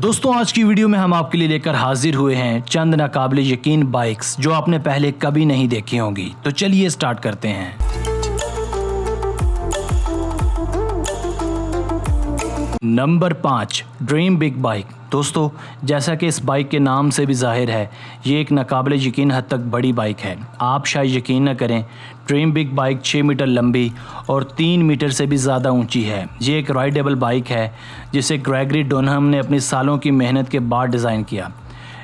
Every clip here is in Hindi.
दोस्तों, आज की वीडियो में हम आपके लिए लेकर हाजिर हुए हैं चंद नाकाबिले यकीन बाइक्स जो आपने पहले कभी नहीं देखी होंगी। तो चलिए स्टार्ट करते हैं। Number 5, dream big bike. दोस्तों, जैसा कि इस बाइक के नाम से भी जाहिर है, ये एक नाकाबिले यकीन हद तक बड़ी बाइक है। आप शायद यकीन न करें, ड्रीम बिग बाइक 6 मीटर लंबी और 3 मीटर से भी ज़्यादा ऊंची है। ये एक राइडेबल बाइक है जिसे ग्रेगरी डोनहम ने अपनी सालों की मेहनत के बाद डिज़ाइन किया।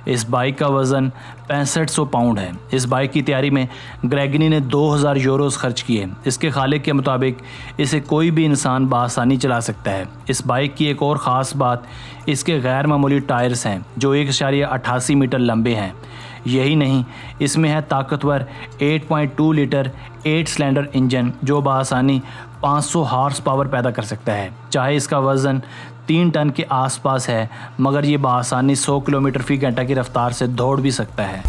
इस बाइक का वज़न 6500 पाउंड है। इस बाइक की तैयारी में ग्रेगरी ने 2000 यूरोज़ खर्च किए। इसके खालिक के मुताबिक इसे कोई भी इंसान बआसानी चला सकता है। इस बाइक की एक और ख़ास बात इसके गैर मामूली टायर्स हैं जो 1.88 मीटर लंबे हैं। यही नहीं, इसमें है ताकतवर 8.2 लीटर 8 सिलेंडर इंजन जो बआसानी 500 हॉर्स पावर पैदा कर सकता है। चाहे इसका वज़न 3 टन के आसपास है, मगर ये बआसानी 100 किलोमीटर फी घंटा की रफ्तार से दौड़ भी सकता है।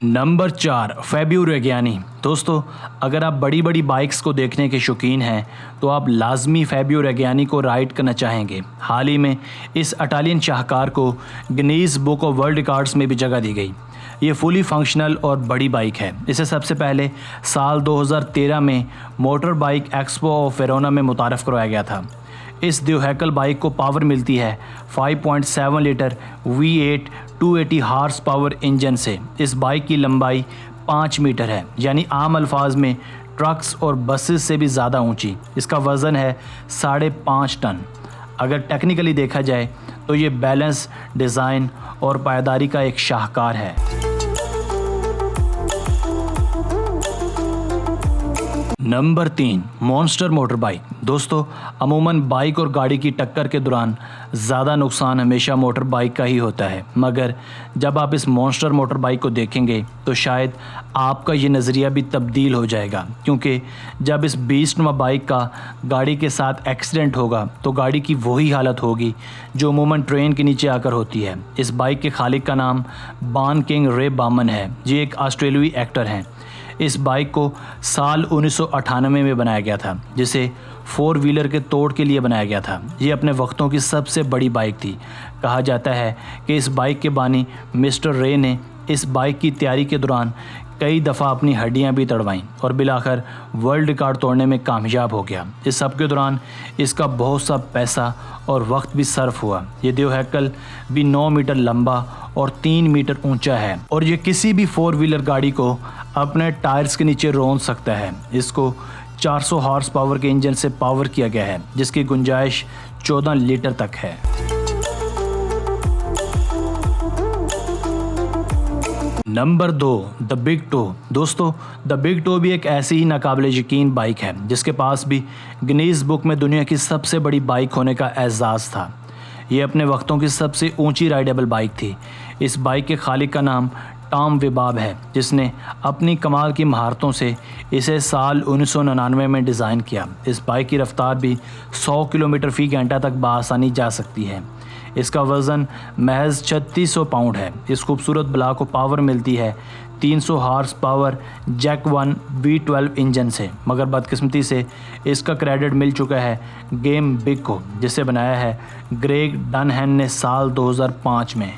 Number 4, Fabio Reggiani. दोस्तों, अगर आप बड़ी बड़ी बाइक्स को देखने के शौकीन हैं तो आप लाजमी फैबियो रेगियानी को राइड करना चाहेंगे। हाल ही में इस इटालियन शाहकार को Guinness book of world records में भी जगह दी गई। ये फुली फंक्शनल और बड़ी बाइक है। इसे सबसे पहले साल 2013 में motor bike expo of Verona में मुतारफ़ करवाया गया था। इस द्योहैकल बाइक को पावर मिलती है 5.7 litre V8 280 horse power engine से। इस बाइक की लंबाई 5 मीटर है, यानी आम अल्फाज में ट्रक्स और बसेस से भी ज़्यादा ऊंची। इसका वज़न है 5.5 टन। अगर टेक्निकली देखा जाए तो ये बैलेंस, डिज़ाइन और पायदारी का एक शाहकार है। Number 3, monster motor bike. दोस्तों, अमूमन बाइक और गाड़ी की टक्कर के दौरान ज़्यादा नुकसान हमेशा मोटर बाइक का ही होता है, मगर जब आप इस मॉन्स्टर मोटर बाइक को देखेंगे तो शायद आपका ये नज़रिया भी तब्दील हो जाएगा, क्योंकि जब इस बीस्टनुमा बाइक का गाड़ी के साथ एक्सीडेंट होगा तो गाड़ी की वही हालत होगी जो अमूमन ट्रेन के नीचे आकर होती है। इस बाइक के खालिक का नाम बॉन किंग रे बामन है। ये एक ऑस्ट्रेलियाई एक्टर हैं। इस बाइक को साल 1998 में बनाया गया था, जिसे 4 व्हीलर के तोड़ के लिए बनाया गया था। ये अपने वक्तों की सबसे बड़ी बाइक थी। कहा जाता है कि इस बाइक के बानी मिस्टर रे ने इस बाइक की तैयारी के दौरान कई दफ़ा अपनी हड्डियां भी तड़वाईं और बिलाखिर वर्ल्ड रिकॉर्ड तोड़ने में कामयाब हो गया। इस सब के दौरान इसका बहुत सा पैसा और वक्त भी सर्फ हुआ। ये द्योहैकल भी 9 मीटर लंबा और 3 मीटर ऊंचा है और ये किसी भी 4 व्हीलर गाड़ी को अपने टायर्स के नीचे रौंद सकता है। इसको 400 हॉर्स पावर के इंजन से पावर किया गया है, जिसकी गुंजाइश 14 लीटर तक है। Number 2, the big toe. दोस्तों, द बिग टो भी एक ऐसी ही नाकाबिले यकीन बाइक है जिसके पास भी गिनीज बुक में दुनिया की सबसे बड़ी बाइक होने का एजाज़ था। ये अपने वक्तों की सबसे ऊंची राइडेबल बाइक थी। इस बाइक के खालिक का नाम टॉम वेबाब है, जिसने अपनी कमाल की महारतों से इसे साल 1999 में डिज़ाइन किया। इस बाइक की रफ्तार भी 100 किलोमीटर फी घंटा तक बआसानी जा सकती है। इसका वज़न महज 3600 पाउंड है। इस खूबसूरत बला को पावर मिलती है 300 horse power Jack 1 V12 engine से, मगर बदकिस्मती से इसका क्रेडिट मिल चुका है गेम बिग को, जिसे बनाया है ग्रेग डनहैम ने साल 2005 में।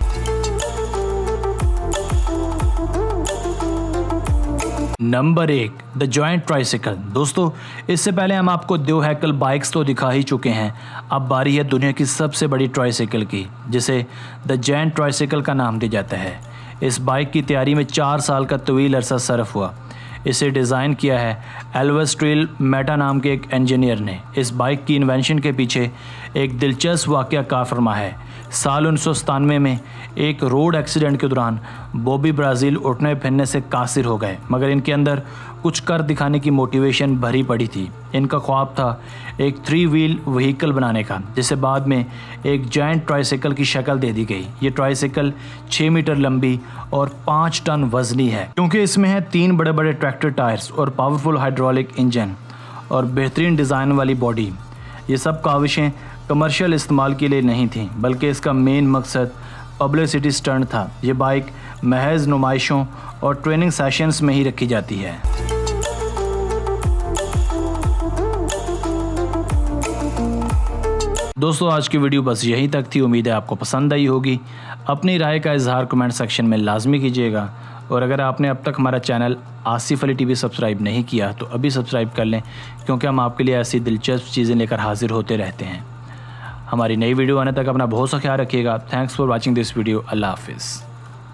Number 1, the joint tricycle. दोस्तों, इससे पहले हम आपको द्योहैकल बाइक्स तो दिखा ही चुके हैं। अब बारी है दुनिया की सबसे बड़ी ट्राइसिकल की, जिसे द जॉइंट ट्राइसिकल का नाम दिया जाता है। इस बाइक की तैयारी में 4 साल का तवील अरसा सर्फ हुआ। इसे डिज़ाइन किया है एल्वस्ट्रील मेटा नाम के एक इंजीनियर ने। इस बाइक की इन्वेंशन के पीछे एक दिलचस्प वाक़या कार फरमा है। साल 1997 में एक रोड एक्सीडेंट के दौरान बॉबी ब्राज़ील उठने फिरने से कासिर हो गए, मगर इनके अंदर कुछ कर दिखाने की मोटिवेशन भरी पड़ी थी। इनका ख्वाब था एक 3 व्हील व्हीकल बनाने का, जिसे बाद में एक जायंट ट्राइसाइकिल की शक्ल दे दी गई। ये ट्राइसाइकिल 6 मीटर लंबी और 5 टन वजनी है, क्योंकि इसमें है 3 बड़े बड़े ट्रैक्टर टायर्स और पावरफुल हाइड्रोलिक इंजन और बेहतरीन डिज़ाइन वाली बॉडी। ये सब काविशें कमर्शियल इस्तेमाल के लिए नहीं थीं, बल्कि इसका मेन मकसद पब्लिसिटी स्टंट था। ये बाइक महज नुमाइशों और ट्रेनिंग सेशंस में ही रखी जाती है। दोस्तों आज की वीडियो बस यहीं तक थी। उम्मीद है आपको पसंद आई होगी। अपनी राय का इजहार कमेंट सेक्शन में लाजमी कीजिएगा और अगर आपने अब तक हमारा channel Asif Ali TV subscribe नहीं किया तो अभी सब्सक्राइब कर लें, क्योंकि हम आपके लिए ऐसी दिलचस्प चीज़ें लेकर हाजिर होते रहते हैं। हमारी नई वीडियो आने तक अपना बहुत सा ख्याल रखिएगा। Thanks for watching this video. अल्लाह हाफिज़।